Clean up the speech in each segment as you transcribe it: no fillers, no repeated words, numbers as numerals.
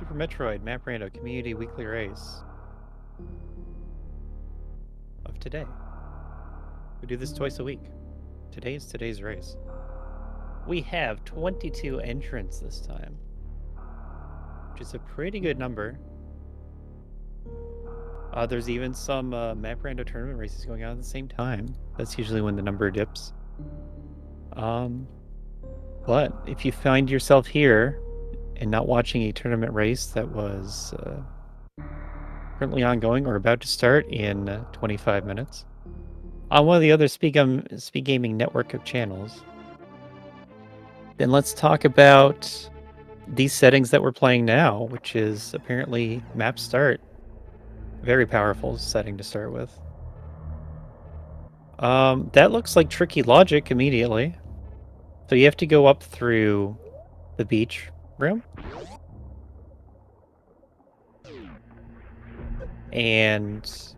Super Metroid Map Rando Community Weekly Race of today. We do this twice a week. Today is today's race. We have 22 entrants this time, which is a pretty good number. There's even some Map Rando tournament races going on at the same time. That's usually when the number dips. But if you find yourself here and not watching a tournament race that was currently ongoing or about to start in 25 minutes on one of the other SpeedGaming network of channels, then let's talk about these settings that we're playing now, which is apparently map start. Very powerful setting to start with. That looks like tricky logic immediately. So you have to go up through the beach room. And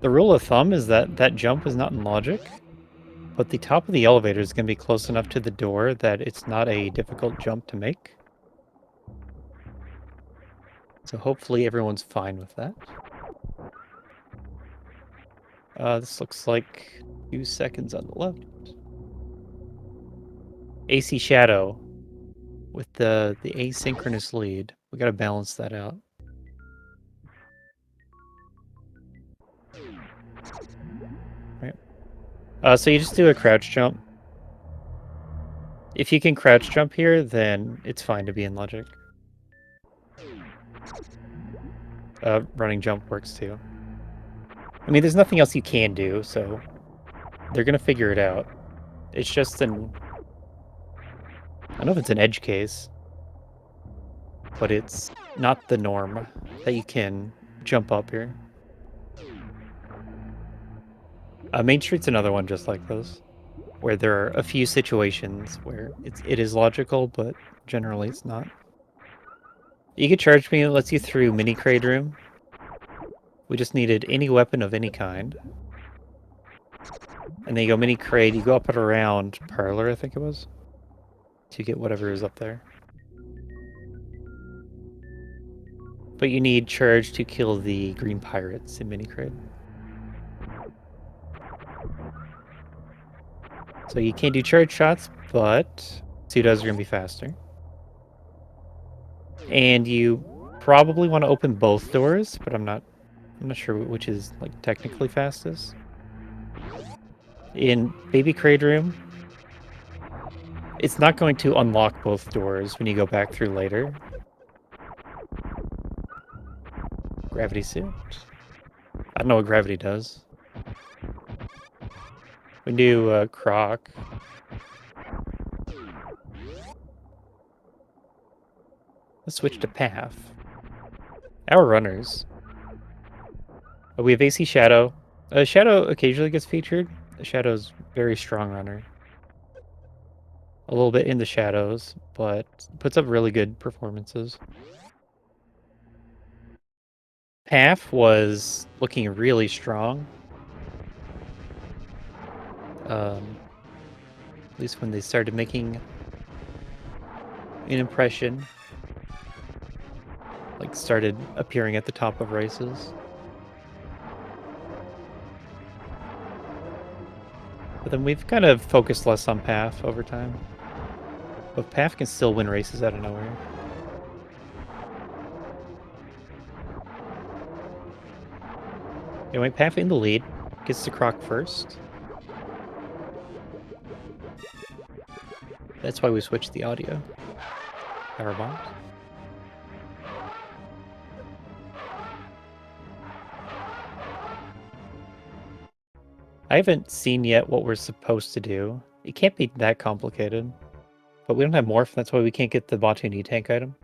the rule of thumb is that that jump is not in logic, but the top of the elevator is going to be close enough to the door that it's not a difficult jump to make. So hopefully everyone's fine with that. This looks like 2 seconds on the left. AC Shadow with the asynchronous lead. We got to balance that out. Right. So you just do a crouch jump. If you can crouch jump here, then it's fine to be in logic. Running jump works too. I mean, there's nothing else you can do, so they're gonna figure it out. It's just an... I don't know if it's an edge case, but it's not the norm that you can jump up here. Main Street's another one just like this, where there are a few situations where it is logical, but generally it's not. You can charge me, it lets you through mini crate room. We just needed any weapon of any kind. And then you go mini crate, you go up and around parlor, I think it was, to get whatever is up there. But you need charge to kill the green pirates in mini crate. So you can't do charge shots, but pseudos are going to be faster. And you probably want to open both doors, but I'm not sure which is like technically fastest. In Baby Crate Room, it's not going to unlock both doors when you go back through later. Gravity suit? I don't know what gravity does. We do Croc. Let's switch to Path. Our runners. We have AC Shadow. Shadow occasionally gets featured. Shadow's very strong runner. A little bit in the shadows, but puts up really good performances. Path was looking really strong. At least when they started making an impression. Like, started appearing at the top of races. But then we've kind of focused less on Path over time. But Path can still win races out of nowhere. Anyway, Path in the lead. Gets to Croc first. That's why we switched the audio. Power bomb. I haven't seen yet what we're supposed to do. It can't be that complicated. But we don't have Morph, that's why we can't get the Batu tank item.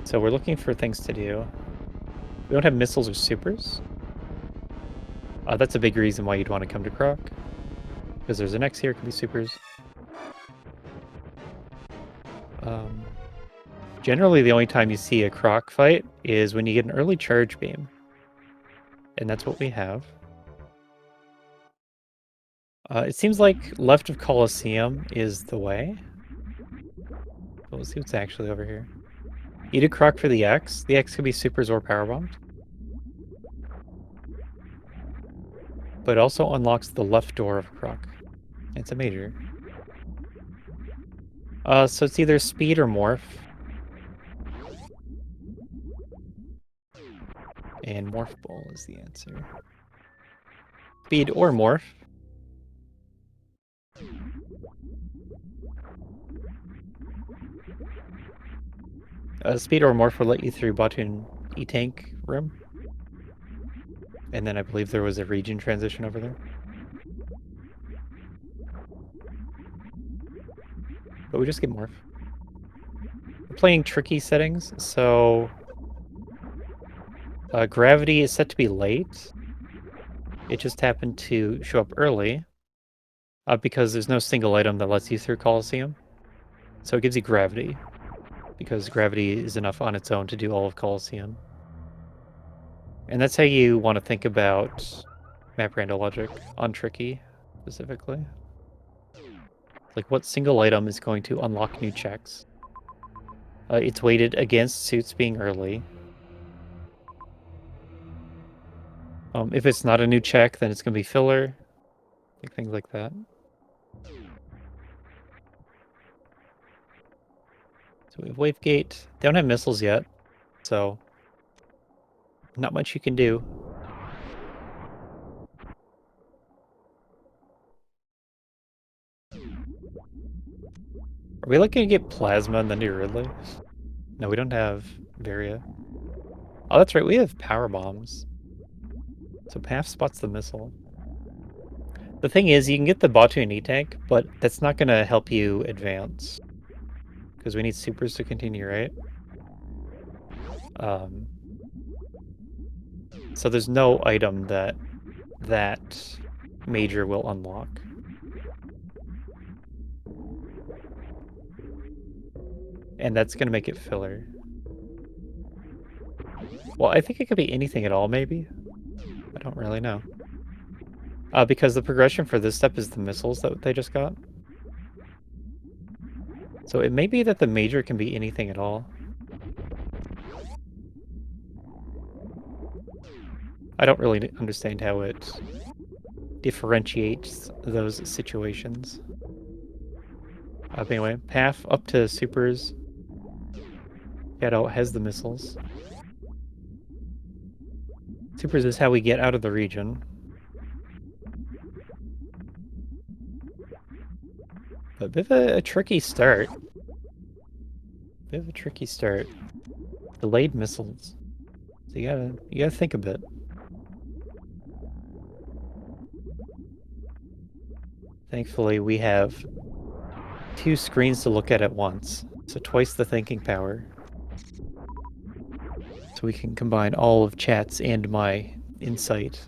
So we're looking for things to do. We don't have missiles or supers. That's a big reason why you'd want to come to Croc. Because there's an X here, it could be supers. Generally, the only time you see a Croc fight is when you get an early charge beam. And that's what we have. It seems like left of Coliseum is the way. But we'll see what's actually over here. Eat a croc for the X. The X could be supers or power bombed. But it also unlocks the left door of a croc. It's a major. So it's either speed or morph. And morph ball is the answer. Speed or morph. Speed or morph will let you through Batoon E-Tank room. And then I believe there was a region transition over there. But we just get morph. We're playing tricky settings, so gravity is set to be late. It just happened to show up early because there's no single item that lets you through Coliseum. So it gives you gravity, because gravity is enough on its own to do all of Coliseum. And that's how you want to think about map rando logic on tricky, specifically. Like, what single item is going to unlock new checks? It's weighted against suits being early. If it's not a new check, then it's going to be filler. Like, things like that. So we have Wavegate. They don't have missiles yet, so not much you can do. Are we looking to get Plasma and then do Ridley? No, we don't have Varia. Oh, that's right, we have Power Bombs. So Path spots the missile. The thing is, you can get the Batu and E-Tank, but that's not going to help you advance. Because we need supers to continue, right? So there's no item that major will unlock. And that's going to make it filler. Well, I think it could be anything at all, maybe. I don't really know. Because the progression for this step is the missiles that they just got. So it may be that the major can be anything at all. I don't really understand how it differentiates those situations. But anyway, path up to supers. Shadow has the missiles. Supers is how we get out of the region. But a bit of a tricky start. Delayed missiles. So you gotta think a bit. Thankfully, we have 2 screens to look at once, so twice the thinking power. So we can combine all of chat's and my insight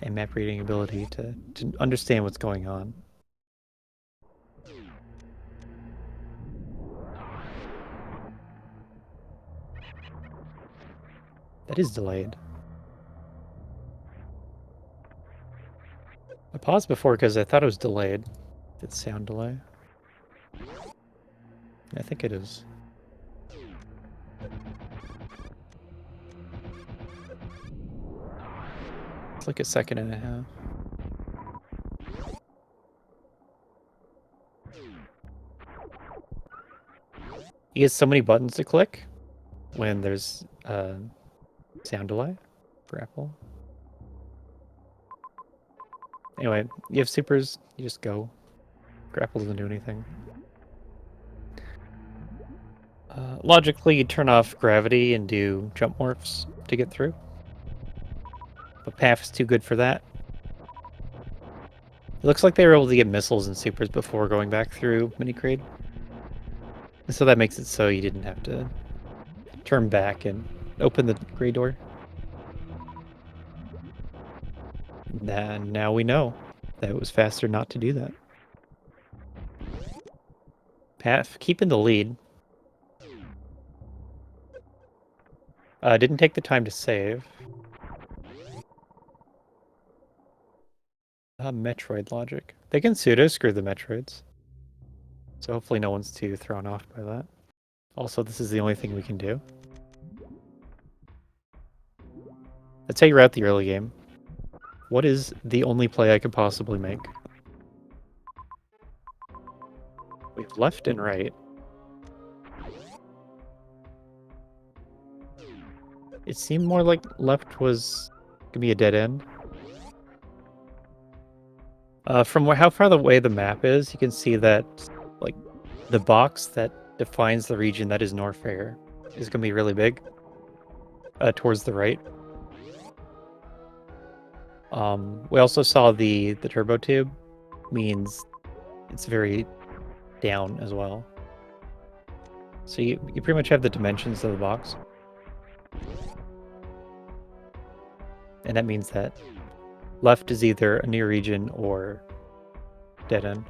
and map reading ability to understand what's going on. That is delayed. I paused before because I thought it was delayed. It's sound delay. I think it is. It's like a second and a half. You get so many buttons to click when there's sound delay for Apple. Anyway, you have supers, you just go. Grapple doesn't do anything. Logically, you turn off gravity and do jump morphs to get through. But Path is too good for that. It looks like they were able to get missiles and supers before going back through Mini-Crade. And so that makes it so you didn't have to turn back and open the gray door. Now we know that it was faster not to do that. Path keeping the lead. Didn't take the time to save. Metroid logic. They can pseudo screw the Metroids. So hopefully no one's too thrown off by that. Also, this is the only thing we can do. That's how you route the early game. What is the only play I could possibly make? We have left and right. It seemed more like left was gonna be a dead end. From how far away the map is, you can see that like the box that defines the region that is Norfair is gonna be really big. Towards the right. We also saw the turbo tube means it's very down as well. So you pretty much have the dimensions of the box. And that means that left is either a near region or dead end.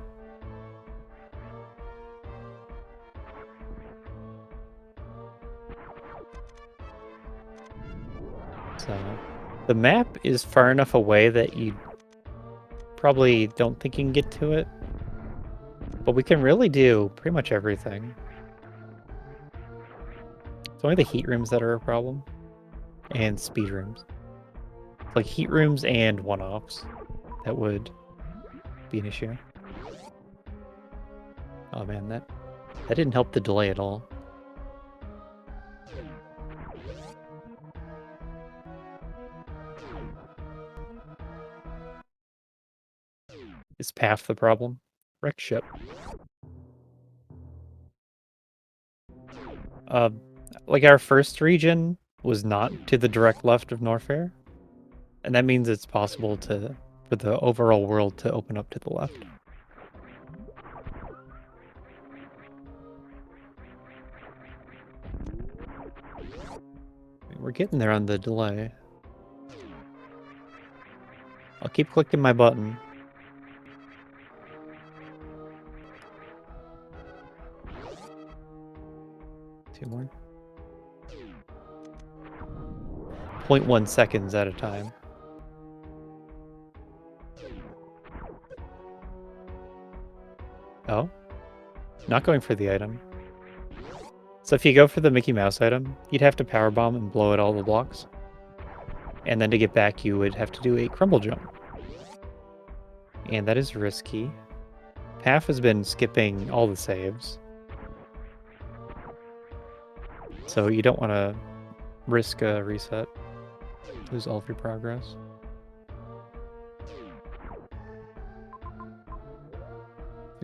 So the map is far enough away that you probably don't think you can get to it. But we can really do pretty much everything. It's only the heat rooms that are a problem. And speed rooms. It's like heat rooms and one-offs. That would be an issue. Oh man, that didn't help the delay at all. Is path the problem? Wreck ship. Like our first region was not to the direct left of Norfair, and that means it's possible for the overall world to open up to the left. We're getting there on the delay. I'll keep clicking my button. Two more. 0.1 seconds at a time. Oh? Not going for the item. So if you go for the Mickey Mouse item, you'd have to power bomb and blow at all the blocks. And then to get back, you would have to do a crumble jump. And that is risky. Path has been skipping all the saves. So you don't want to risk a reset. Lose all of your progress.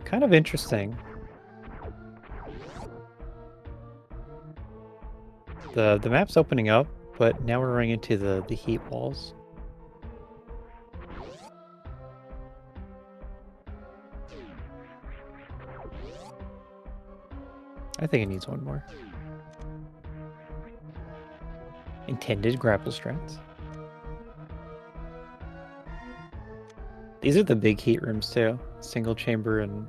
Kind of interesting. The map's opening up, but now we're running into the heat walls. I think it needs one more. Intended grapple strats. These are the big heat rooms too. Single chamber and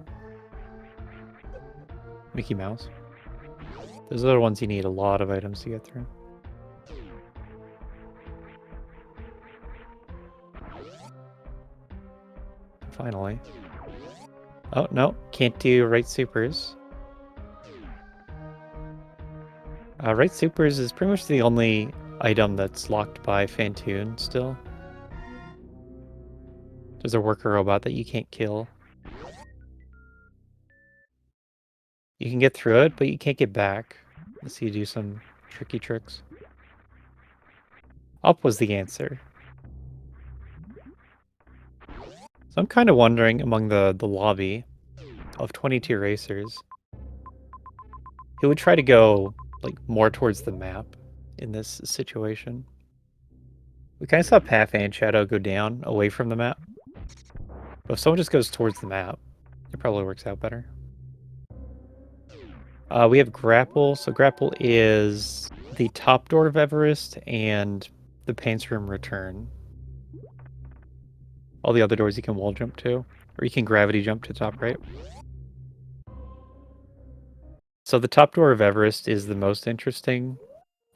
Mickey Mouse. Those are the ones you need a lot of items to get through. Finally. Oh, no. Can't do right supers. Right supers is pretty much the only item that's locked by Fantoon still. There's a worker robot that you can't kill. You can get through it, but you can't get back unless you do some tricky tricks. Up was the answer. So I'm kind of wondering among the lobby of 22 racers who would try to go like more towards the map in this situation. We kind of saw Path and Shadow go down away from the map. But if someone just goes towards the map, it probably works out better. We have Grapple. So Grapple is the top door of Everest and the Paints Room Return. All the other doors you can wall jump to, or you can gravity jump to top right. So the top door of Everest is the most interesting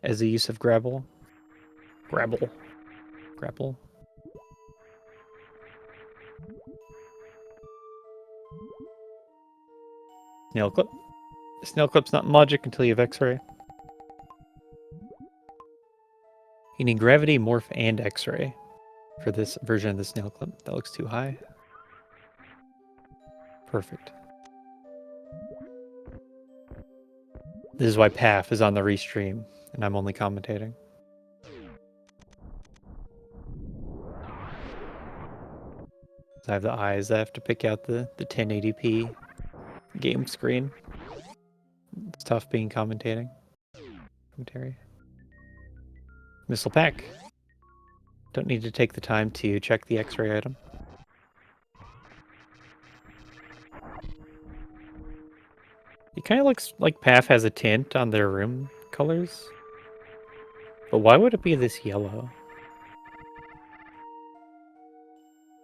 as a use of Grapple. Grapple. Snail clip. Snail clip's not in logic until you have X-ray. You need gravity, morph, and X-ray for this version of the snail clip. That looks too high. Perfect. This is why PAF is on the restream, and I'm only commentating. I have the eyes. I have to pick out the 1080p game screen. It's tough being commentating. Commentary. Missile pack. Don't need to take the time to check the X-ray item. It kind of looks like PAF has a tint on their room colors. But why would it be this yellow?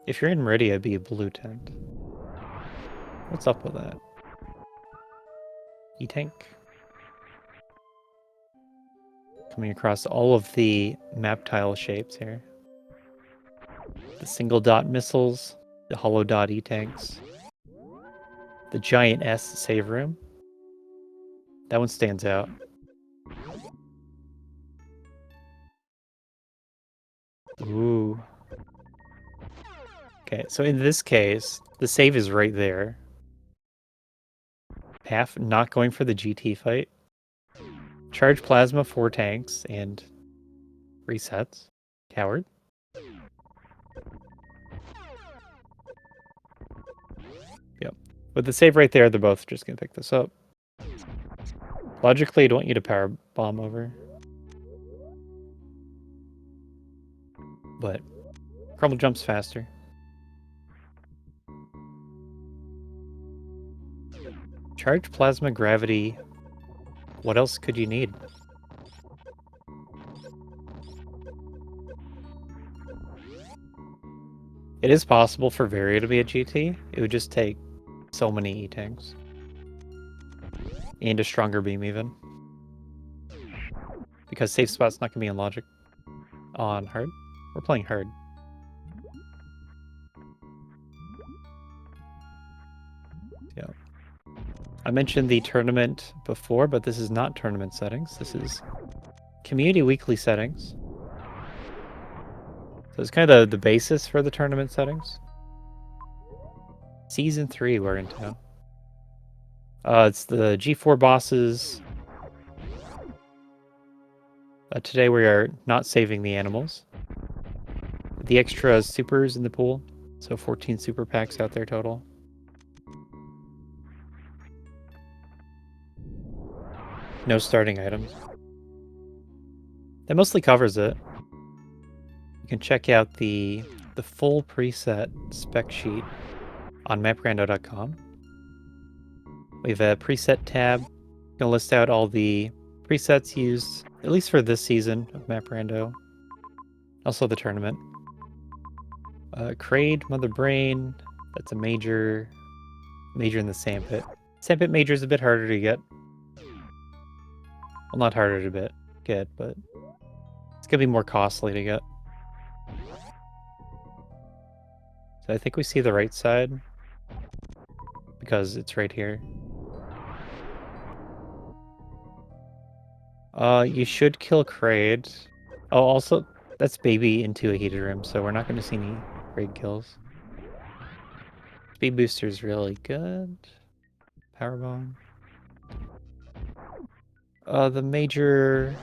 If you're in Meridia, it'd be a blue tint. What's up with that? E-tank. Coming across all of the map tile shapes here. The single dot missiles, the hollow dot E-tanks, the giant S save room. That one stands out. Ooh. Okay, so in this case, the save is right there. PAF not going for the GT fight. Charge plasma, 4 tanks, and resets. Coward. Yep. With the save right there, they're both just going to pick this up. Logically, I'd want you to power bomb over. But Crumble jumps faster. Charge plasma, gravity. What else could you need? It is possible for Varia to be a GT. It would just take so many E-tanks. And a stronger beam even. Because safe spot's not going to be in logic. On hard? We're playing hard. Yeah. I mentioned the tournament before, but this is not tournament settings. This is community weekly settings. So it's kind of the basis for the tournament settings. Season 3 we're into now. It's the G4 bosses. Today we are not saving the animals. The extra supers in the pool. So 14 super packs out there total. No starting items. That mostly covers it. You can check out the full preset spec sheet on maprando.com. We have a preset tab. Gonna list out all the presets used, at least for this season of Maprando. Also the tournament. Kraid, Mother Brain. That's a major in the Sandpit. Sandpit major is a bit harder to get. Well, not harder to get, but it's gonna be more costly to get. So I think we see the right side because it's right here. You should kill Kraid. Oh, also, that's baby into a heated room, so we're not going to see any Kraid kills. Speed booster's really good. Powerbomb. The major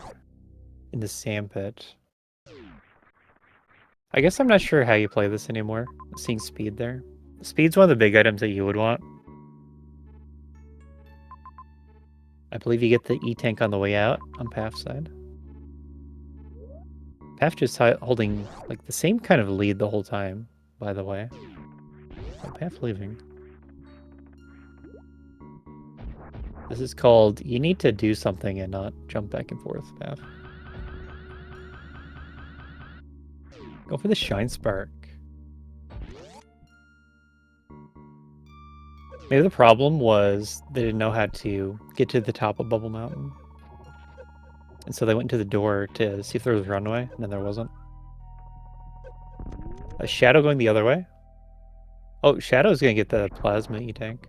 in the Sandpit. I guess I'm not sure how you play this anymore. Seeing speed there. Speed's one of the big items that you would want. I believe you get the E-tank on the way out on PAF's side. PAF just holding like the same kind of lead the whole time, by the way. Oh, PAF leaving. This is called, you need to do something and not jump back and forth, PAF. Go for the Shine Spark. Maybe the problem was they didn't know how to get to the top of Bubble Mountain. And so they went to the door to see if there was a runway, and then there wasn't. A Shadow going the other way? Oh, Shadow's gonna get the Plasma E-tank.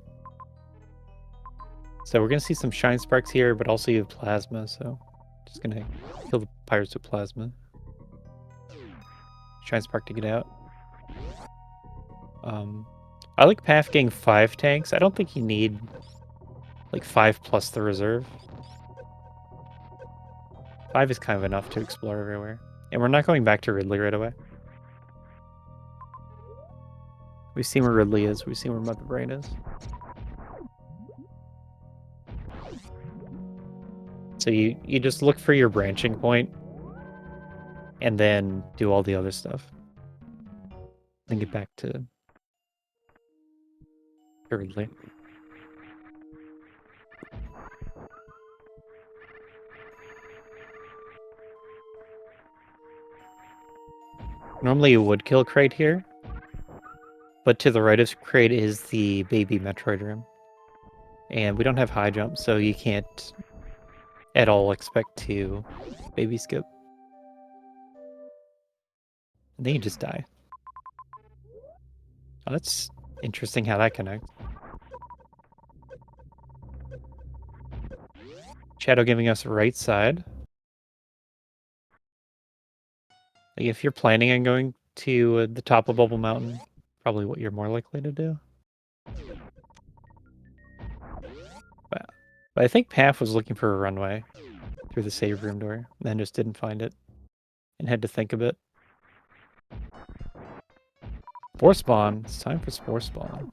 So we're gonna see some shine sparks here, but also you have plasma, so just gonna kill the pirates with plasma. Shine spark to get out. I like Path getting 5 tanks. I don't think you need like 5 plus the reserve. 5 is kind of enough to explore everywhere. And we're not going back to Ridley right away. We've seen where Ridley is. We've seen where Mother Brain is. So you just look for your branching point and then do all the other stuff. Then get back to Ridley. Normally you would kill Crate here, but to the right of Crate is the baby Metroid room. And we don't have high jump, so you can't at all expect to baby skip. And then you just die. Oh, that's interesting how that connects. Shadow giving us right side. Like if you're planning on going to the top of Bubble Mountain, probably what you're more likely to do. But I think Path was looking for a runway through the save room door, and then just didn't find it, and had to think a bit. Spore spawn. It's time for Spore spawn.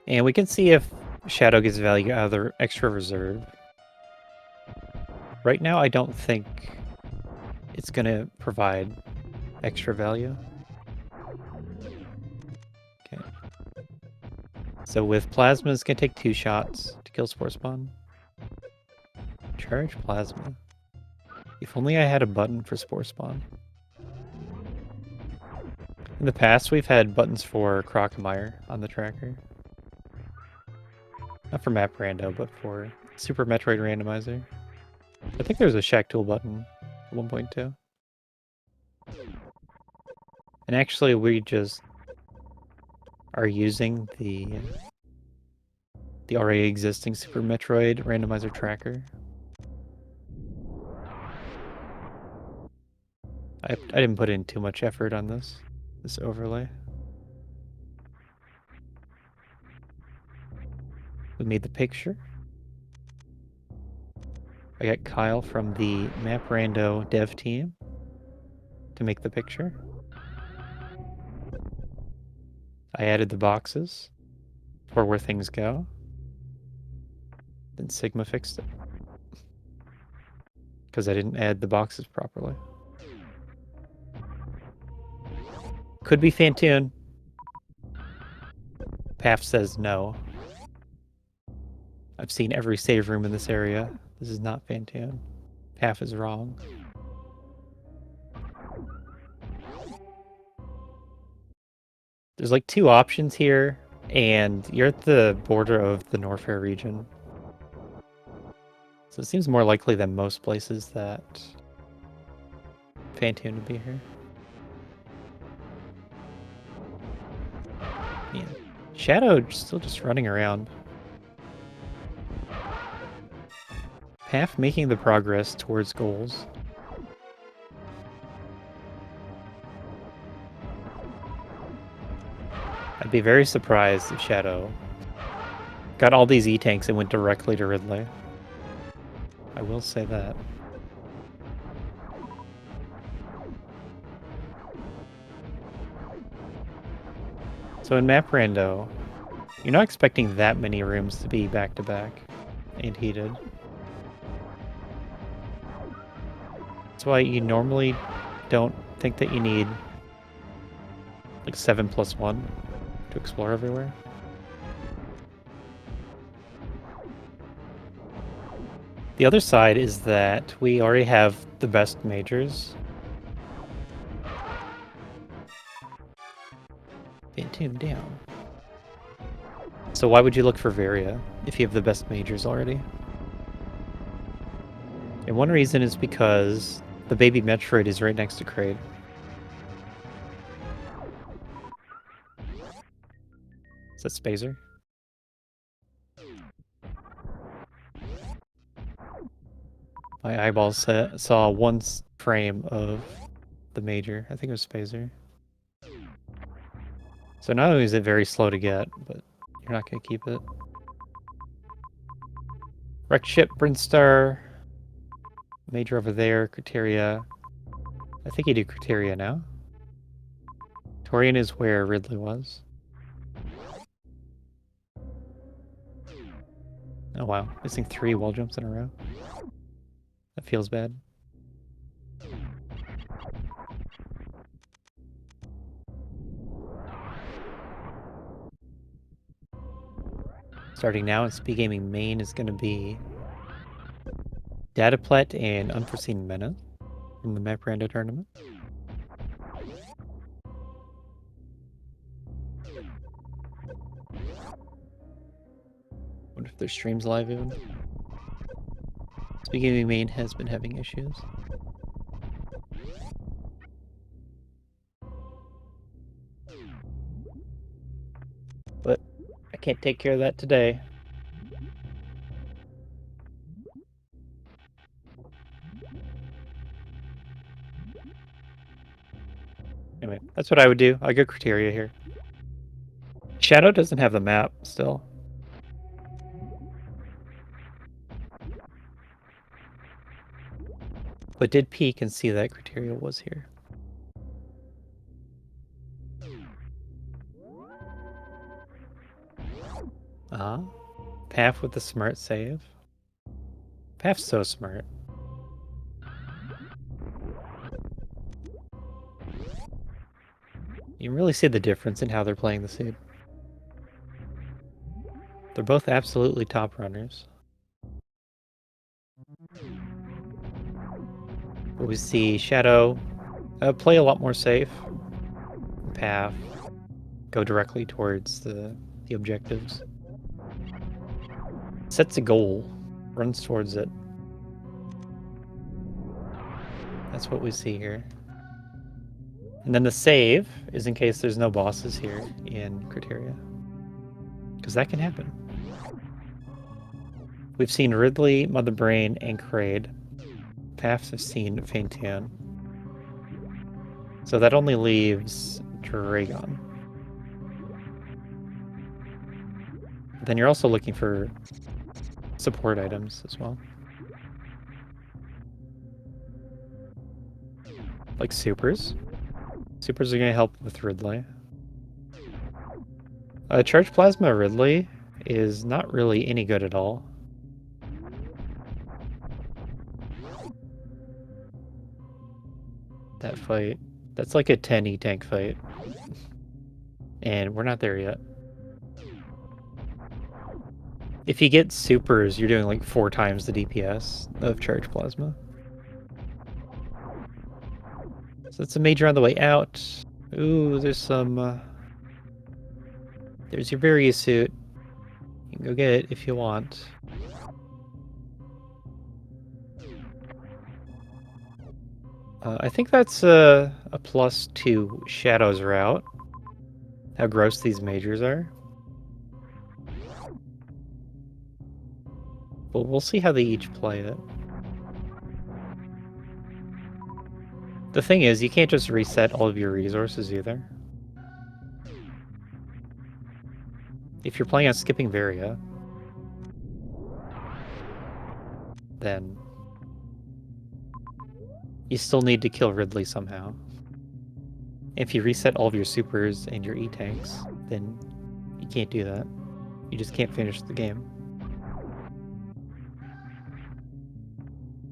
And we can see if Shadow gets value out of the extra reserve. Right now, I don't think it's going to provide extra value. Okay. So with Plasma, it's going to take 2 shots to kill Spore Spawn. Charge Plasma. If only I had a button for Spore Spawn. In the past, we've had buttons for Crocomire on the tracker. Not for Map Rando, but for Super Metroid Randomizer. I think there's a Shack Tool button at 1.2. And actually, we just are using the already existing Super Metroid Randomizer tracker. I didn't put in too much effort on this overlay. We made the picture. I got Kyle from the Map Rando dev team to make the picture. I added the boxes for where things go. Then Sigma fixed it. Because I didn't add the boxes properly. Could be Fantoon. Paf says no. I've seen every save room in this area. This is not Fantoon. Paf is wrong. There's like 2 options here, and you're at the border of the Norfair region. So it seems more likely than most places that Fantoon would be here. Yeah. Shadow still just running around. Paf making the progress towards goals. I'd be very surprised if Shadow got all these E-tanks and went directly to Ridley. I will say that. So in Map Rando, you're not expecting that many rooms to be back-to-back and heated. That's why you normally don't think that you need like 7+1 to explore everywhere. The other side is that we already have the best majors. Fantoon down. So why would you look for Varia if you have the best majors already? And one reason is because the baby Metroid is right next to Kraid. Is that Spazer? My eyeballs saw one frame of the major. I think it was Spazer. So not only is it very slow to get, but you're not going to keep it. Wreck ship, Brinstar. Major over there, Criteria. I think you do Criteria now. Torian is where Ridley was. Oh wow, missing 3 wall jumps in a row. That feels bad. Starting now in SpeedGaming main is going to be Dataplet and Unforeseen Menace from the Rando tournament. Wonder if their stream's live even. SpeedGaming main has been having issues. But I can't take care of that today. Anyway, that's what I would do. I go Criteria here. Shadow doesn't have the map still. But did peek and see that Criteria was here. Path with the smart save. Path's so smart. You can really see the difference in how they're playing the seed. They're both absolutely top runners. But we see Shadow play a lot more safe. Path go directly towards the objectives. Sets a goal, runs towards it. That's what we see here. And then the save is in case there's no bosses here in Criteria. Because that can happen. We've seen Ridley, Mother Brain, and Kraid. Paths have seen Faintian. So that only leaves Dragon. Then you're also looking for support items as well. Like supers. Supers are going to help with Ridley. Charge Plasma Ridley is not really any good at all. That fight, that's like a 10 E-Tank fight. And we're not there yet. If you get supers, you're doing like 4 times the DPS of Charge Plasma. So that's a major on the way out. Ooh, there's some... there's your Various suit. You can go get it if you want. I think that's a +2 Shadows route. How gross these majors are. But we'll see how they each play it. The thing is, you can't just reset all of your resources either. If you're planning on skipping Varia, then you still need to kill Ridley somehow. If you reset all of your supers and your E-Tanks, then you can't do that. You just can't finish the game.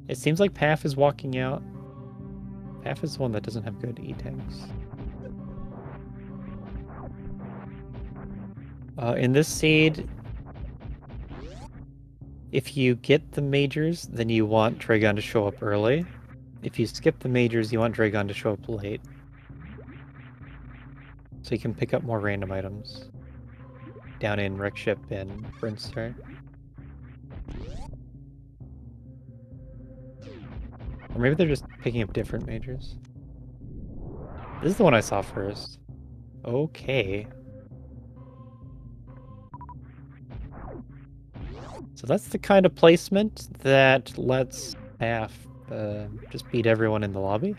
It seems like Path is walking out. Path is the one that doesn't have good E-Tanks. In this seed, if you get the majors, then you want Dragon to show up early. If you skip the majors, you want Dragon to show up late. So you can pick up more random items down in Wreck Ship and Brinstar. Or maybe they're just picking up different majors. This is the one I saw first. Okay. So that's the kind of placement that lets half just beat everyone in the lobby.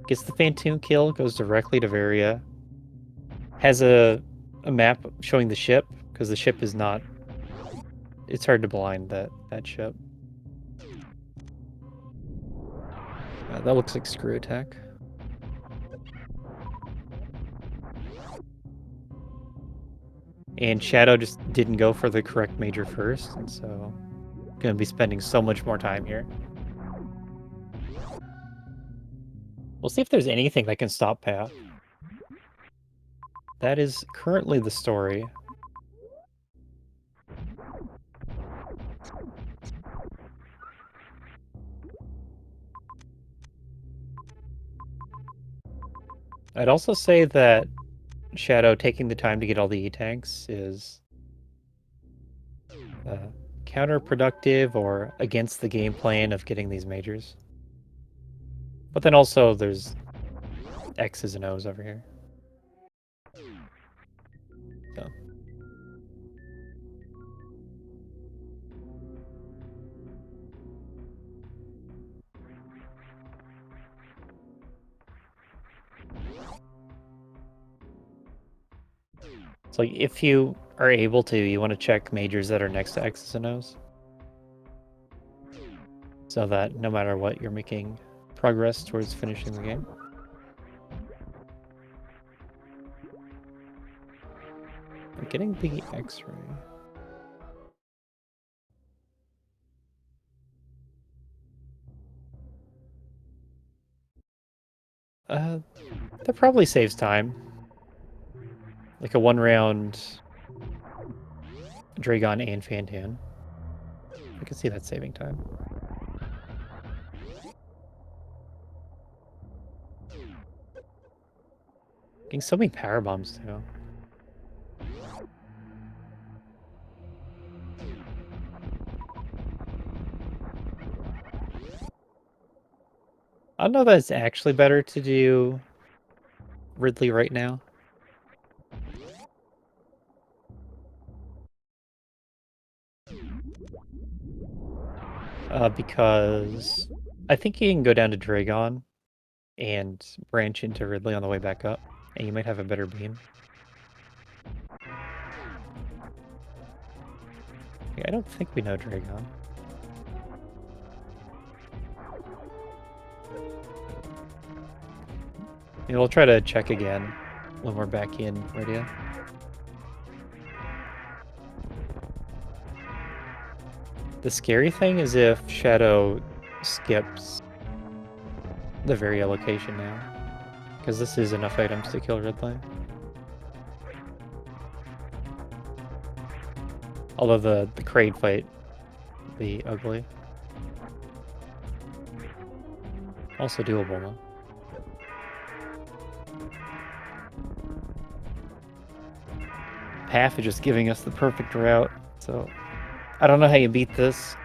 Gets the Phantom kill, goes directly to Varia. Has a map showing the ship, because the ship is not... It's hard to blind that ship. That looks like screw attack. And Shadow just didn't go for the correct major first, and so gonna be spending so much more time here. We'll see if there's anything that can stop Path. That is currently the story. I'd also say that Shadow taking the time to get all the E-tanks is counterproductive or against the game plan of getting these majors. But then also there's X's and O's over here. So. So if you are able to, you want to check majors that are next to X's and O's. So that no matter what, you're making progress towards finishing the game. I'm getting the X-ray. That probably saves time. Like a one-round Dragon and Fantan. I can see that saving time. Getting so many power bombs too. I don't know that it's actually better to do Ridley right now. Because I think you can go down to Dragon and branch into Ridley on the way back up, and you might have a better beam. Yeah, I don't think we know Dragon. Yeah, we'll try to check again when we're back in radio. The scary thing is if Shadow skips the Varia location now, because this is enough items to kill Ridley. Although the Kraid fight would be ugly. Also doable though. Path is just giving us the perfect route, so I don't know how you beat this.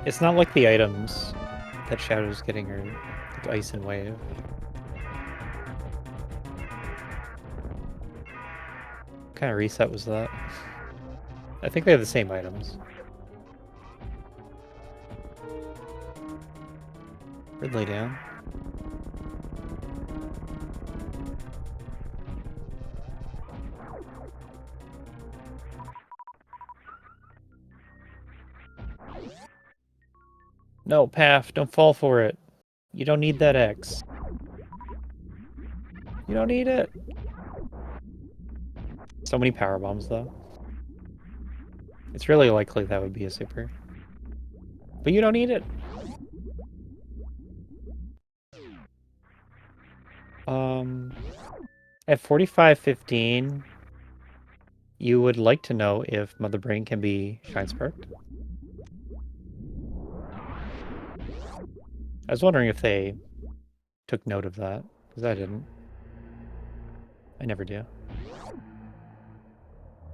It's not like the items that Shadow's getting are like Ice and Wave. What kind of reset was that? I think they have the same items. Ridley down. No, Path, don't fall for it. You don't need that X. You don't need it. So many power bombs, though. It's really likely that would be a super. But you don't need it. At 45-15, you would like to know if Mother Brain can be Shine Sparked. I was wondering if they took note of that, because I didn't. I never do.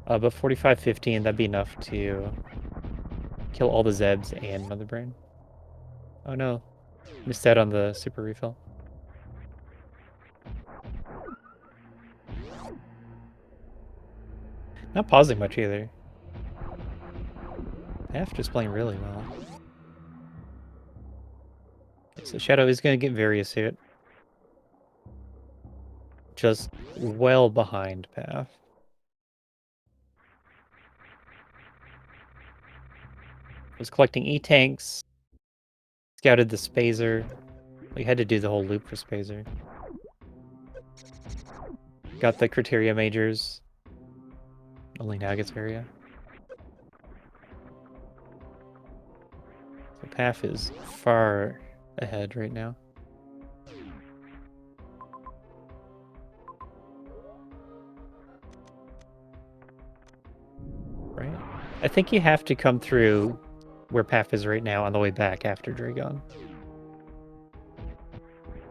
But 45-15, that'd be enough to kill all the Zebs and Mother Brain. Oh no. Missed out on the super refill. Not pausing much either. Half just playing really well. Okay, so Shadow is going to get various hit. Just well behind Path. Was collecting E-tanks. Scouted the Spazer. We had to do the whole loop for Spazer. Got the criteria majors. Only now gets area. So Path is far ahead right now. Right? I think you have to come through where Path is right now on the way back after Dragon.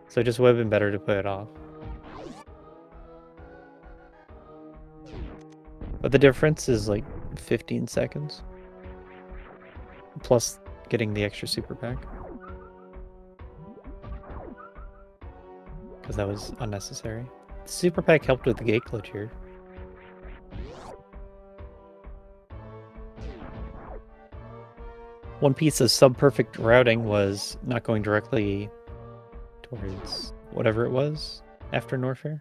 So it just would have been better to put it off. But the difference is like 15 seconds. Plus getting the extra super pack. Because that was unnecessary. The super pack helped with the gate glitch here. One piece of sub-perfect routing was not going directly towards whatever it was after Norfair.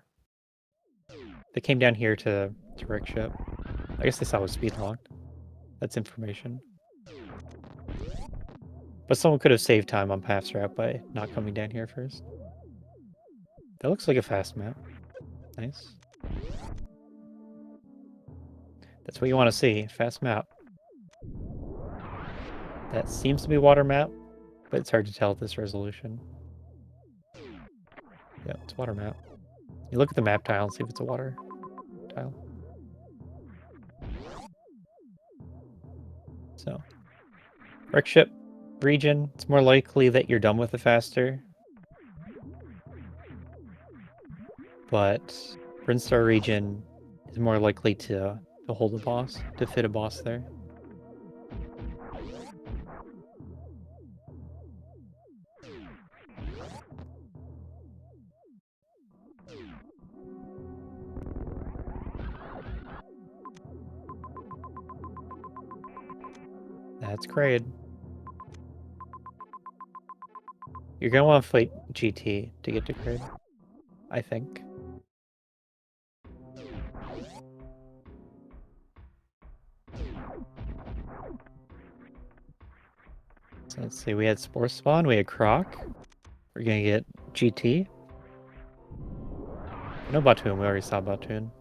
They came down here to wreck ship. I guess they saw it was speed locked. That's information. But someone could have saved time on Path's route by not coming down here first. That looks like a fast map. Nice. That's what you want to see. Fast map. That seems to be water map, but it's hard to tell at this resolution. Yeah, it's water map. You look at the map tile and see if it's a water tile. So, wreck ship region, it's more likely that you're done with it faster. But Brinstar region is more likely to hold a boss, to fit a boss there. That's Kraid. You're gonna want to fight GT to get to Kraid, I think. So let's see, we had Spore Spawn, we had Croc. We're gonna get GT. No Batoon, we already saw Batoon.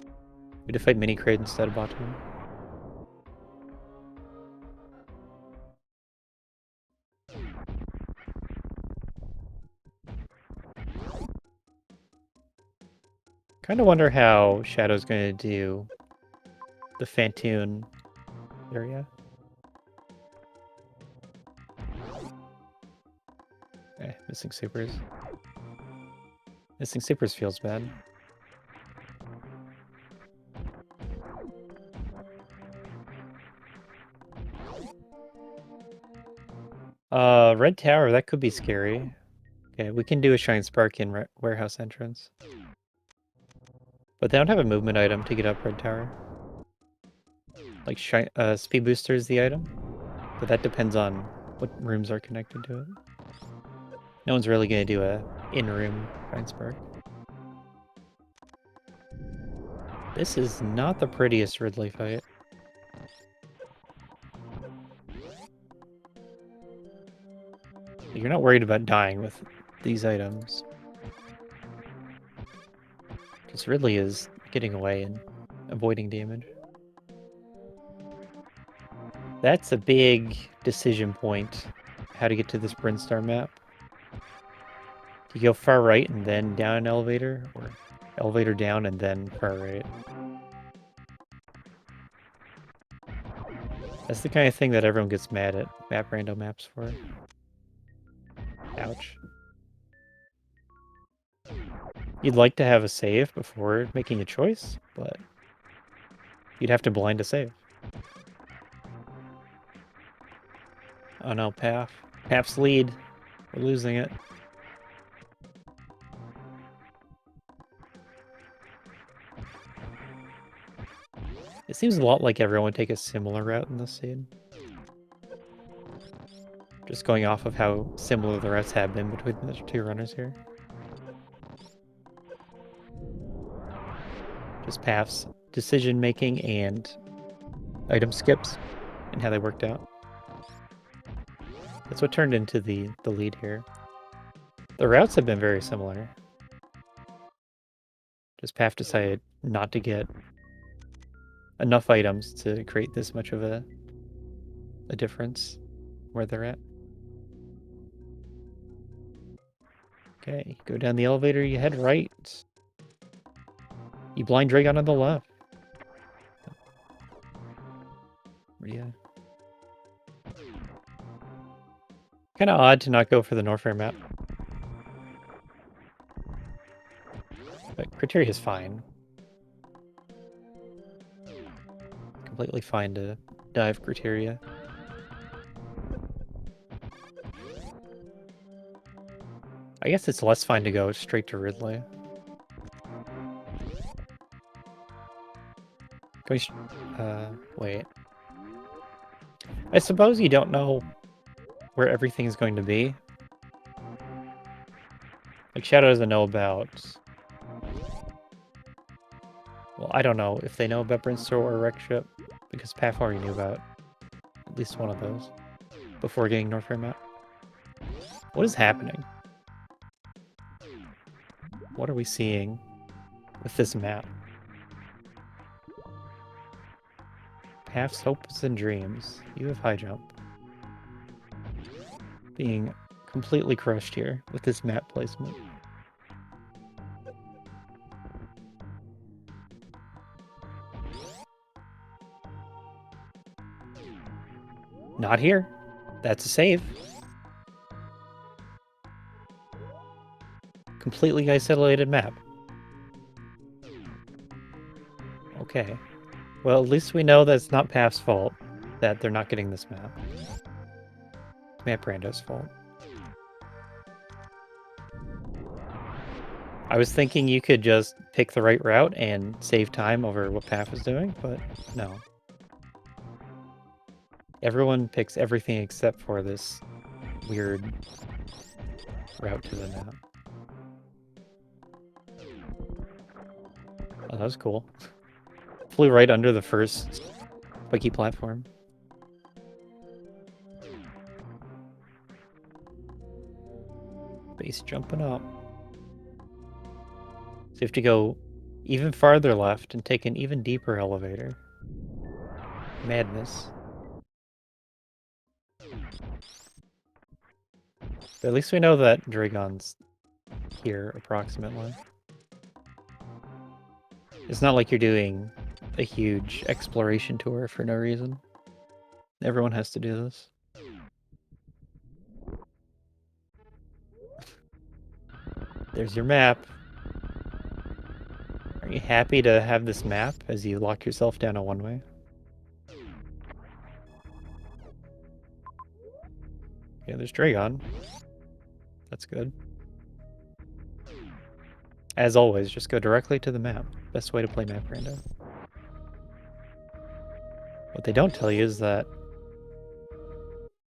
We had to fight Mini Kraid instead of Batoon. Kind of wonder how Shadow's going to do the Fantoon area. Missing supers. Missing supers feels bad. Red Tower, that could be scary. Okay, we can do a Shine Spark in warehouse entrance. But they don't have a movement item to get up Red Tower. Like, Speed Booster is the item. But that depends on what rooms are connected to it. No one's really going to do a in-room Shine Spark. This is not the prettiest Ridley fight. You're not worried about dying with these items. Because Ridley is getting away and avoiding damage. That's a big decision point, how to get to this Brinstar map. Do you go far right and then down an elevator? Or elevator down and then far right? That's the kind of thing that everyone gets mad at map rando maps for. Ouch. You'd like to have a save before making a choice, but you'd have to blind a save. Oh no, Path. Half's lead. We're losing it. It seems a lot like everyone would take a similar route in this scene. Just going off of how similar the routes have been between the two runners here. Just paths, decision making, and item skips, and how they worked out. That's what turned into the lead here. The routes have been very similar. Just Path decided not to get enough items to create this much of a difference where they're at. Okay, go down the elevator, you head right. You blind Dragon on the left. Yeah. Kind of odd to not go for the Norfair map. But Criteria is fine. Completely fine to dive Criteria. I guess it's less fine to go straight to Ridley. Wait. I suppose you don't know where everything is going to be. Like, Shadow doesn't know about... Well, I don't know if they know about Brinster or Wreck Ship, because Path already knew about at least one of those before getting Norfair map. What is happening? What are we seeing with this map? Path's hopes and dreams. You have high jump. Being completely crushed here with this map placement. Not here. That's a save. Completely isolated map. Okay. Well, at least we know that it's not Path's fault that they're not getting this map. It's Map Rando's fault. I was thinking you could just pick the right route and save time over what Path is doing, but no. Everyone picks everything except for this weird route to the map. Oh, that was cool. Flew right under the first spiky platform. Base jumping up. So you have to go even farther left and take an even deeper elevator. Madness. But at least we know that Dragon's here, approximately. It's not like you're doing a huge exploration tour for no reason. Everyone has to do this. There's your map. Are you happy to have this map as you lock yourself down a one-way? Yeah, there's Dragon. That's good. As always, just go directly to the map. Best way to play Map Rando. What they don't tell you is that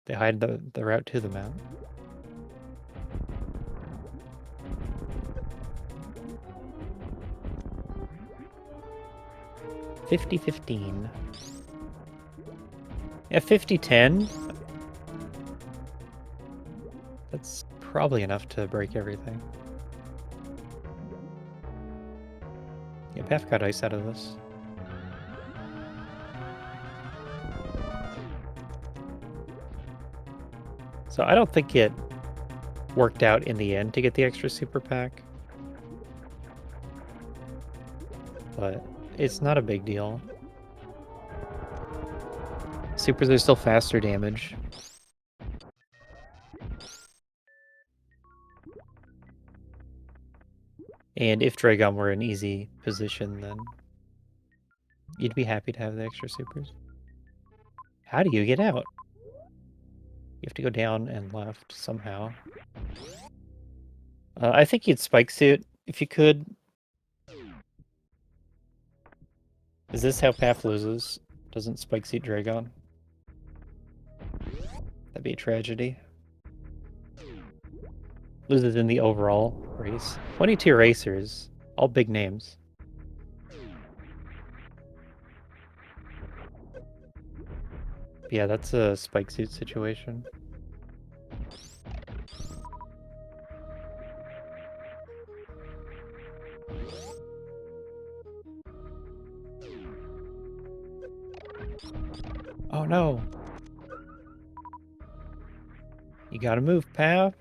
they hide the route to the map. $50-15. Yeah, 50-10. That's probably enough to break everything. Yeah, Path got ice out of this. So I don't think it worked out in the end to get the extra super pack. But it's not a big deal. Supers are still faster damage. And if Dragon were in easy position, then you'd be happy to have the extra supers. How do you get out? You have to go down and left somehow. I think you'd spike suit if you could. Is this how Path loses? Doesn't spike suit Dragon? That'd be a tragedy. Loses in the overall race. 22 racers, all big names. Yeah, that's a spike suit situation. Oh no! You gotta move, Path!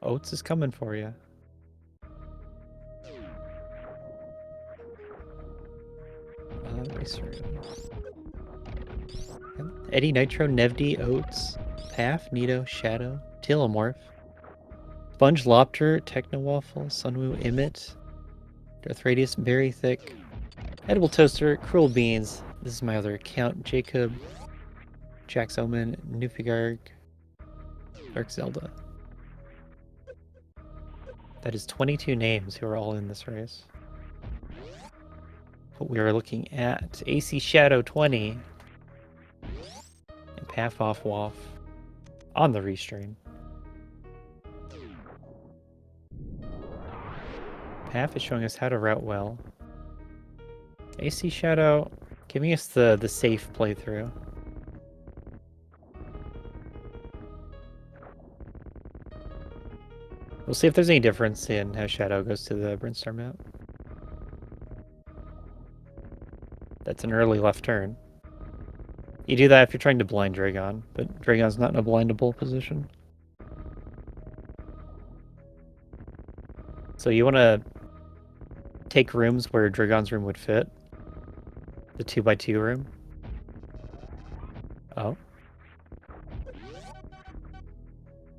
Oats is coming for you. Racer. Eddie, Nitro, Nevdi, Oats, Path, Nito, Shadow, Telomorph, Sponge, Lopter, Techno Waffle, Sunwoo, Emmet, Darth Radius, Very Thick, Edible Toaster, Cruel Beans. This is my other account. Jacob, Jax Omen, Nufigarg, Dark Zelda. That is 22 names who are all in this race. But we are looking at AC Shadow 20 and Path Off Waff on the restream. Path is showing us how to route well. AC Shadow giving us the safe playthrough. We'll see if there's any difference in how Shadow goes to the Brinstar map. That's an early left turn. You do that if you're trying to blind Dragon, but Dragon's not in a blindable position. So you want to take rooms where Dragon's room would fit. The 2x2 room. Oh.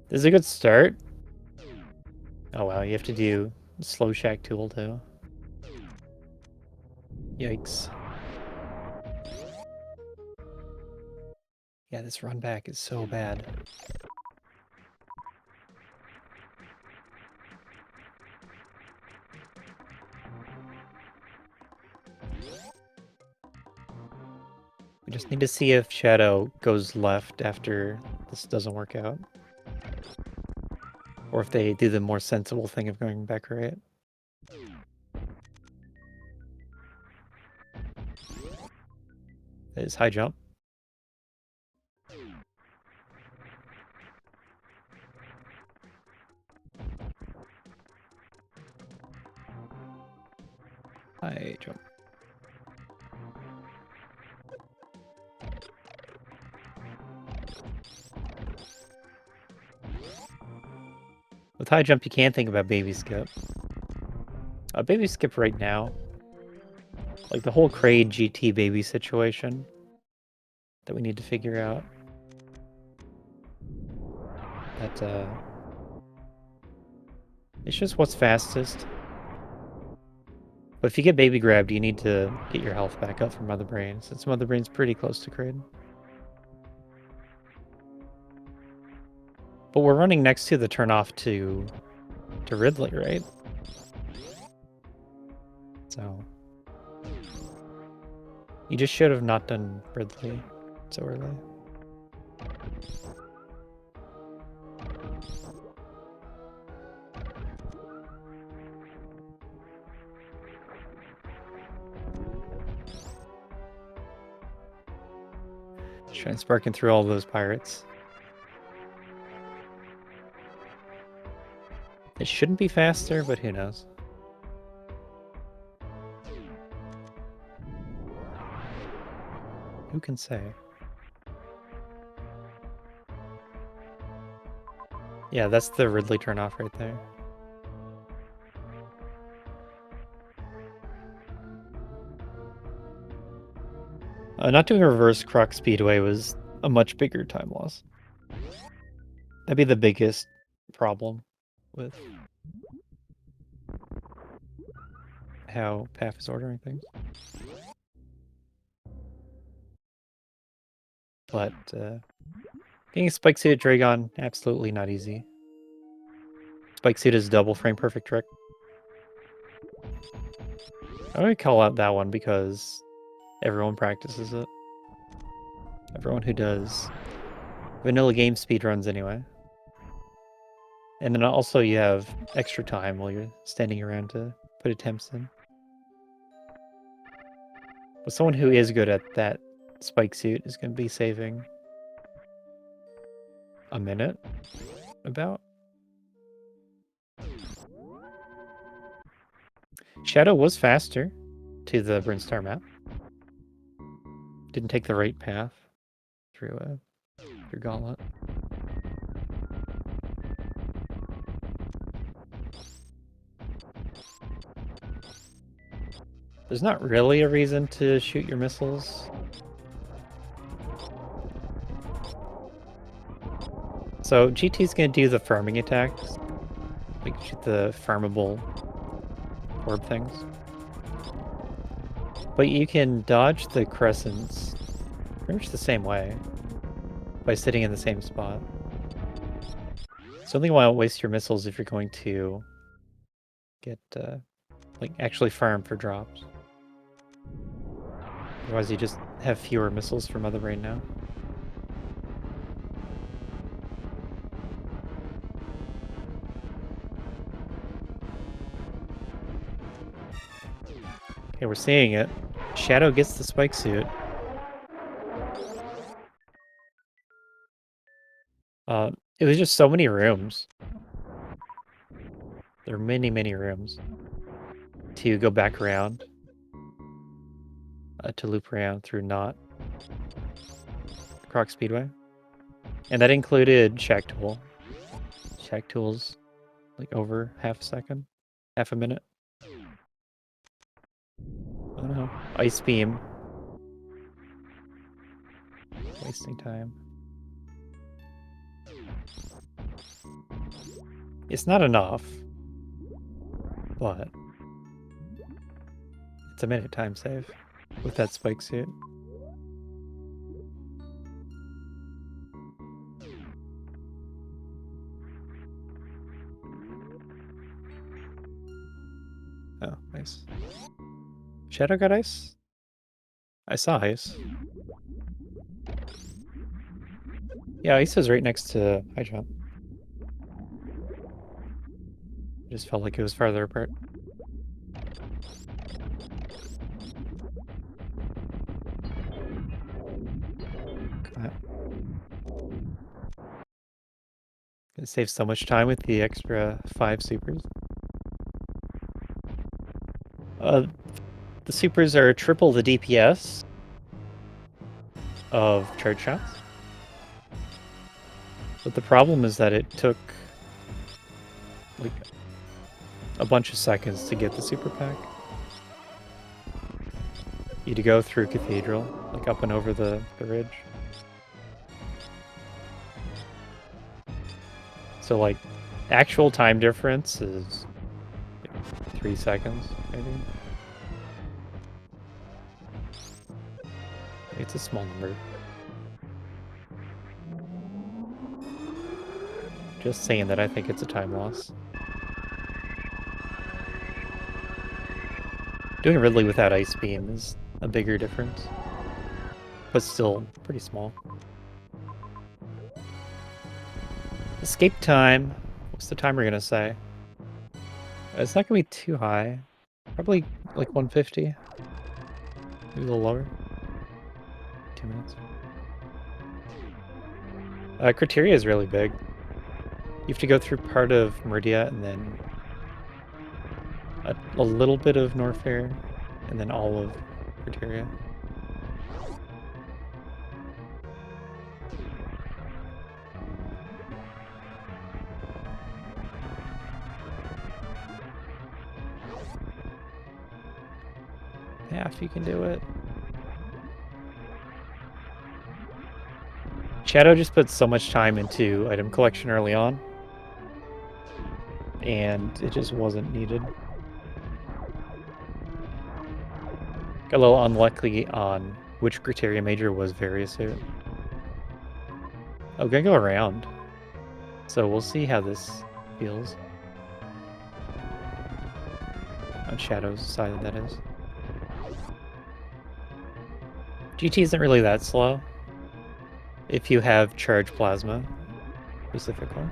This is a good start. Oh wow, you have to do Slow Shack Tool too. Yikes. Yeah, this run back is so bad. We just need to see if Shadow goes left after this doesn't work out. Or if they do the more sensible thing of going back right. That is high jump. High jump. With high jump, you can think about baby skip. Baby skip right now. Like the whole Kraid GT baby situation that we need to figure out. That, it's just what's fastest. But if you get baby grabbed, you need to get your health back up from Mother Brain, since Mother Brain's pretty close to Kraid. But we're running next to the turnoff to Ridley, right? So you just should have not done Ridley so early. Trying sparking through all those pirates. It shouldn't be faster, but who knows? Who can say? Yeah, that's the Ridley turnoff right there. Not doing a reverse Croc Speedway was a much bigger time loss. That'd be the biggest problem with how PAF is ordering things. But Getting a spike suit at Dragon, absolutely not easy. Spike suit is double frame perfect trick. I would call out that one because everyone practices it. Everyone who does vanilla game speedruns anyway. And then also you have extra time while you're standing around to put attempts in. But someone who is good at that spike suit is going to be saving a minute, about. Shadow was faster to the Brinstar map. Didn't take the right path through Gauntlet. There's not really a reason to shoot your missiles. So GT's gonna do the farming attacks. Like shoot the farmable orb things. But you can dodge the crescents pretty much the same way by sitting in the same spot. So only want to waste your missiles if you're going to get like actually farm for drops. Otherwise you just have fewer missiles for Mother Brain now. Okay, we're seeing it. Shadow gets the spike suit. It was just so many rooms. There are many, many rooms to go back around. To loop around through not Croc Speedway. And that included Shack Tool. Shack Tool's like over half a minute. I don't know. Ice Beam. Wasting time. It's not enough, but it's a minute time save with that spike suit. Oh, nice. Shadow got ice? I saw ice. Yeah, ice is right next to high jump. Just felt like it was farther apart. It saves so much time with the extra 5 supers. The supers are triple the DPS of charge shots. But the problem is that it took like a bunch of seconds to get the super pack. You had to go through Cathedral, like up and over the ridge. So like actual time difference is 3 seconds, maybe. It's a small number. Just saying that I think it's a time loss. Doing Ridley without Ice Beam is a bigger difference, but still pretty small. Escape time. What's the timer gonna say? It's not gonna be too high. Probably like 150. Maybe a little lower. 2 minutes. Criteria is really big. You have to go through part of Meridia and then a little bit of Norfair and then all of Criteria. Yeah, if you can do it. Shadow just puts so much time into item collection early on, and it just wasn't needed. Got a little unlucky on which criteria major was Various suit. Oh, gotta go around. So we'll see how this feels. On Shadow's side, that is. GT isn't really that slow. If you have charge plasma, specifically.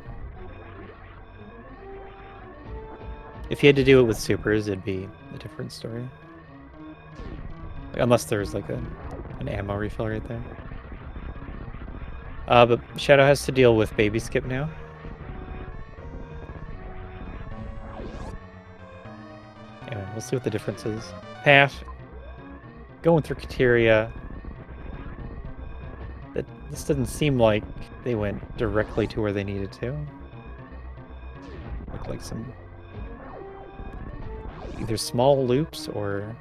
If you had to do it with supers, it'd be a different story. Like, unless there's like an ammo refill right there. But Shadow has to deal with baby skip now. Anyway, we'll see what the difference is. Path. Going through Kateria. This doesn't seem like they went directly to where they needed to. Look like some either small loops or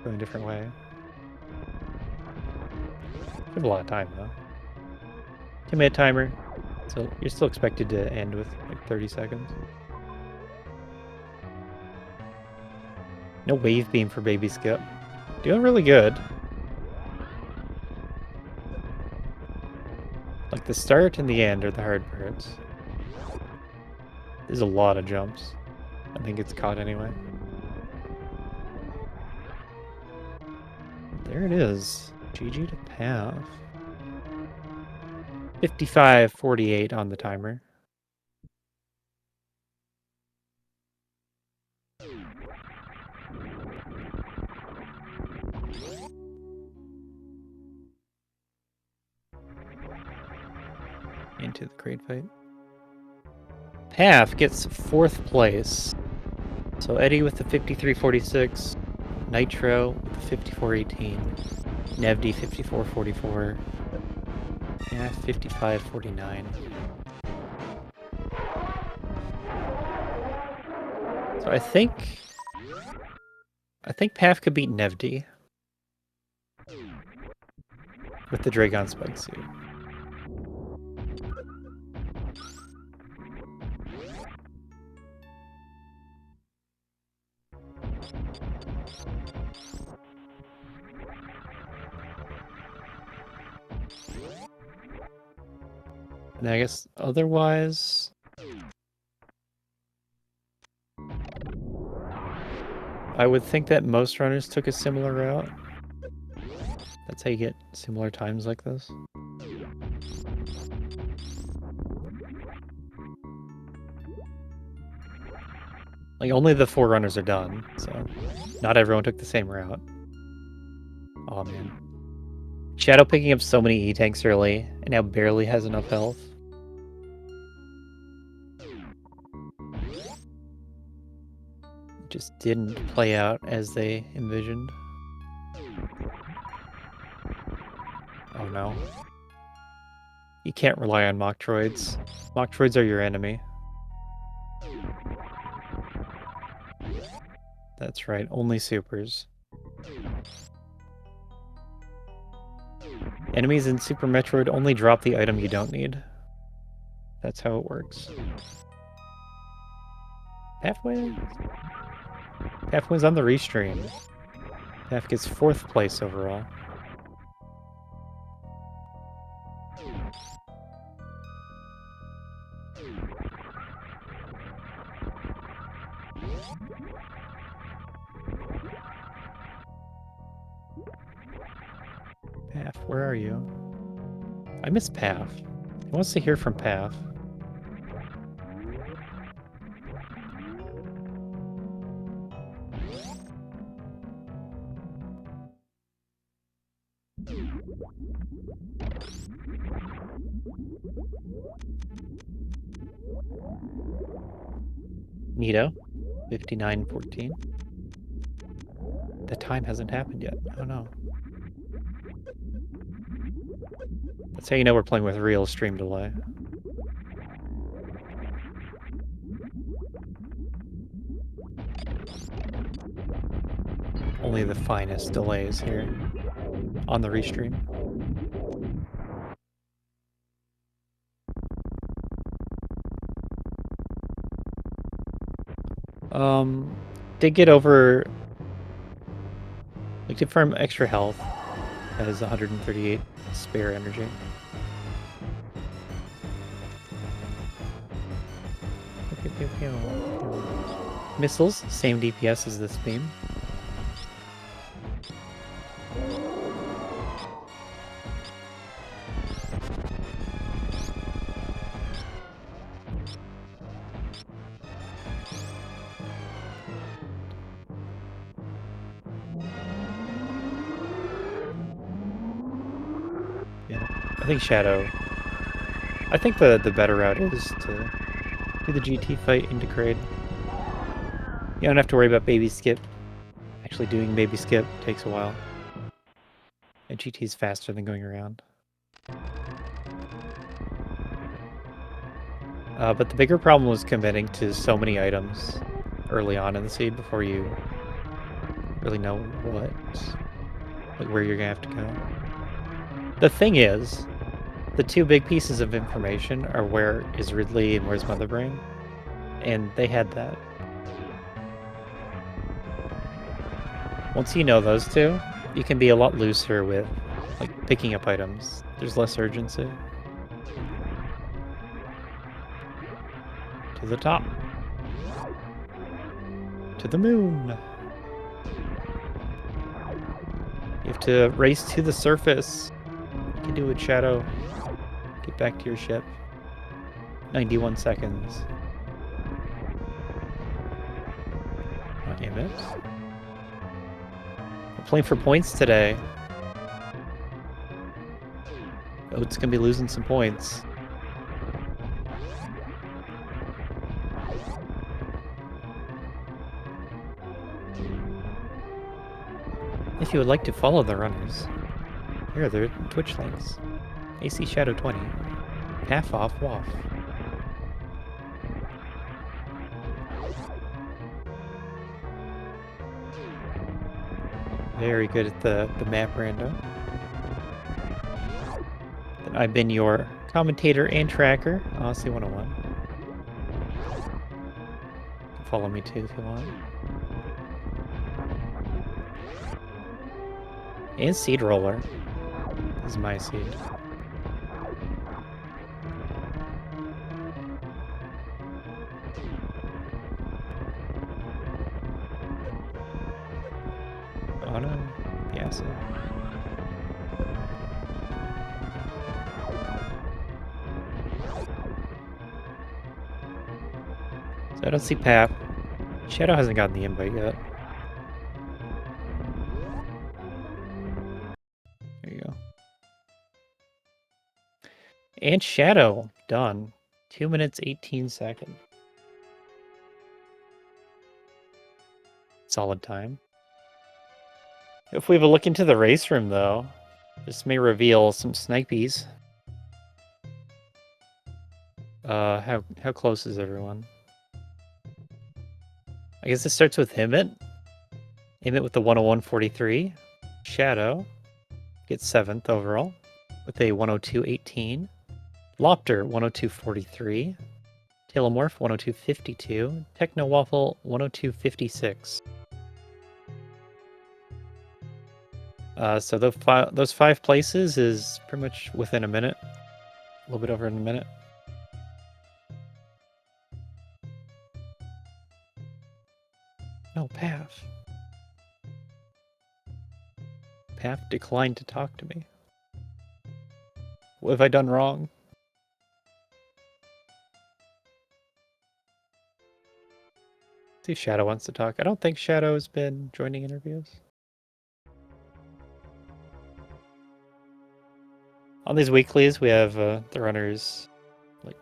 going a different way. We have a lot of time though. 2-minute timer, so you're still expected to end with like 30 seconds. No wave beam for baby skip. Doing really good. Like the start and the end are the hard parts. There's a lot of jumps. I think it's caught anyway. There it is. GG to Path. 55:48 on the timer. Into the grade fight. Path gets 4th place. So Eddie with the 53:46, Nitro with the 54:18, Nevdi 54:44, yeah, 55:49. So I think Path could beat Nevdi with the Dragon Spike suit. And I guess otherwise, I would think that most runners took a similar route. That's how you get similar times like this. Like, only the 4 runners are done, so not everyone took the same route. Oh man. Shadow picking up so many E-tanks early, and now barely has enough health. Just didn't play out as they envisioned. Oh no. You can't rely on Metroids. Metroids are your enemy. That's right, only supers. Enemies in Super Metroid only drop the item you don't need. That's how it works. Path wins. Path wins on the restream. Path gets 4th place overall. Path, where are you? I miss Path. He wants to hear from Path. Nito, 59:14. The time hasn't happened yet. Oh no. That's how you know we're playing with real stream delay. Only the finest delays here on the restream. Did get over, like, did farm extra health, has 138 spare energy. Pew, pew, pew, pew. Missiles, same DPS as this beam. Yeah, I think Shadow. I think the better route is to do the GT fight into Kraid. You don't have to worry about baby skip. Actually doing baby skip takes a while. And GT's faster than going around. But the bigger problem was committing to so many items early on in the seed before you really know where you're gonna have to go. The thing is, the two big pieces of information are where is Ridley and where's Mother Brain, and they had that. Once you know those two, you can be a lot looser with like picking up items. There's less urgency. To the top. To the moon. You have to race to the surface. You can do it, Shadow. Get back to your ship. 91 seconds. Damn it. We're playing for points today. Oat's gonna be losing some points. If you would like to follow the runners, here are their Twitch links. AC Shadow 20. Half off WAF. Very good at the map, Rando. Then I've been your commentator and tracker, Aussie 101. You can follow me too if you want. And Seed Roller. This is my seed. Oh no, the acid. So I don't see Pap. Shadow hasn't gotten the invite yet. There you go. And Shadow, done. 2 minutes, 18 seconds. Solid time. If we have a look into the race room, though, this may reveal some snipies. How close is everyone? I guess it starts with Himmet. Himmet with the 101.43. Shadow gets 7th overall with a 102.18. Lopter 102.43. Tailomorph 102.52. Techno Waffle 102.56. So those 5 places is pretty much within a minute. A little bit over in a minute. No, Path. Path declined to talk to me. What have I done wrong? See if Shadow wants to talk. I don't think Shadow has been joining interviews. On these weeklies, we have the runners like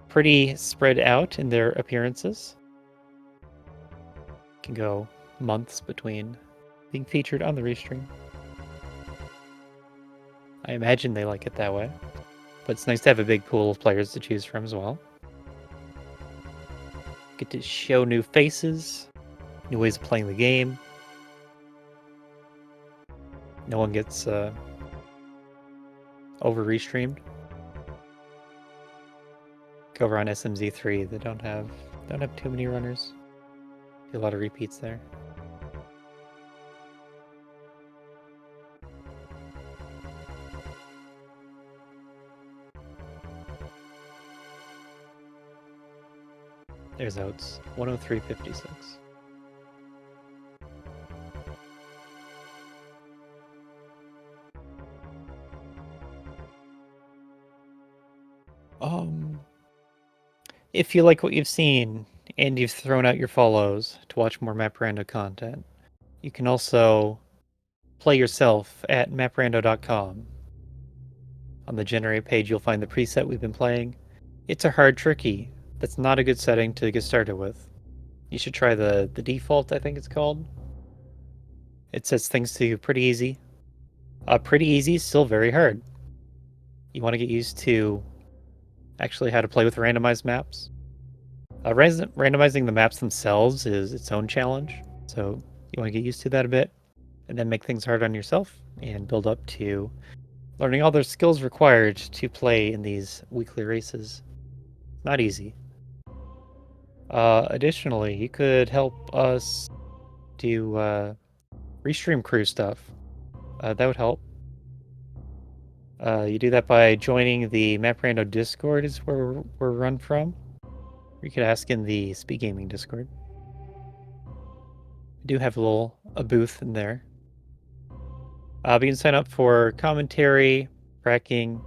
pretty spread out in their appearances. Can go months between being featured on the restream. I imagine they like it that way, but it's nice to have a big pool of players to choose from as well. Get to show new faces, new ways of playing the game. No one gets over restreamed. Go over on SMZ3. They don't have too many runners. A lot of repeats there. There's Oats. 103.56. If you like what you've seen and you've thrown out your follows to watch more Maprando content, you can also play yourself at maprando.com. On the generate page, you'll find the preset we've been playing. It's a hard tricky. That's not a good setting to get started with. You should try the default, I think it's called. It sets things to pretty easy. Pretty easy, still very hard. You want to get used to actually how to play with randomized maps. Randomizing the maps themselves is its own challenge, so you want to get used to that a bit, and then make things hard on yourself and build up to learning all the skills required to play in these weekly races. Not easy. Additionally, you could help us do restream crew stuff. That would help. You do that by joining the Maprando Discord is where we're run from. You could ask in the SpeedGaming Discord. We do have a booth in there. You can sign up for commentary, tracking.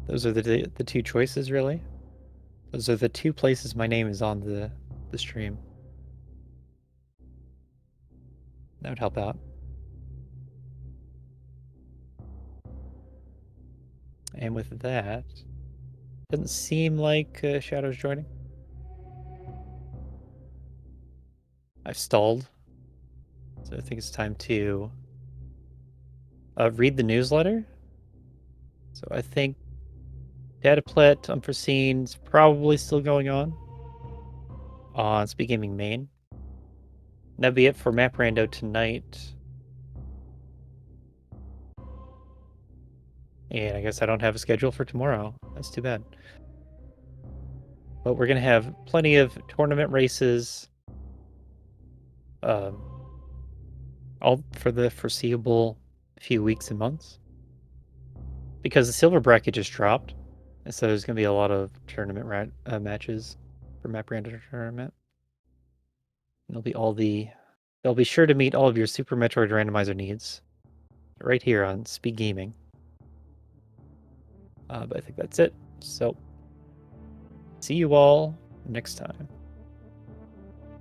Those are the two choices, really. Those are the two places my name is on the stream. That would help out. And with that, doesn't seem like Shadow's joining. I've stalled. So I think it's time to read the newsletter. So I think Dataplet Unforeseen is probably still going on SpeedGaming Main. That'll be it for Maprando tonight. And I guess I don't have a schedule for tomorrow. That's too bad. But we're going to have plenty of tournament races all for the foreseeable few weeks and months. Because the silver bracket just dropped. And so there's going to be a lot of tournament matches for Maprando tournament. And they'll be sure to meet all of your Super Metroid randomizer needs right here on SpeedGaming. But I think that's it. So, see you all next time.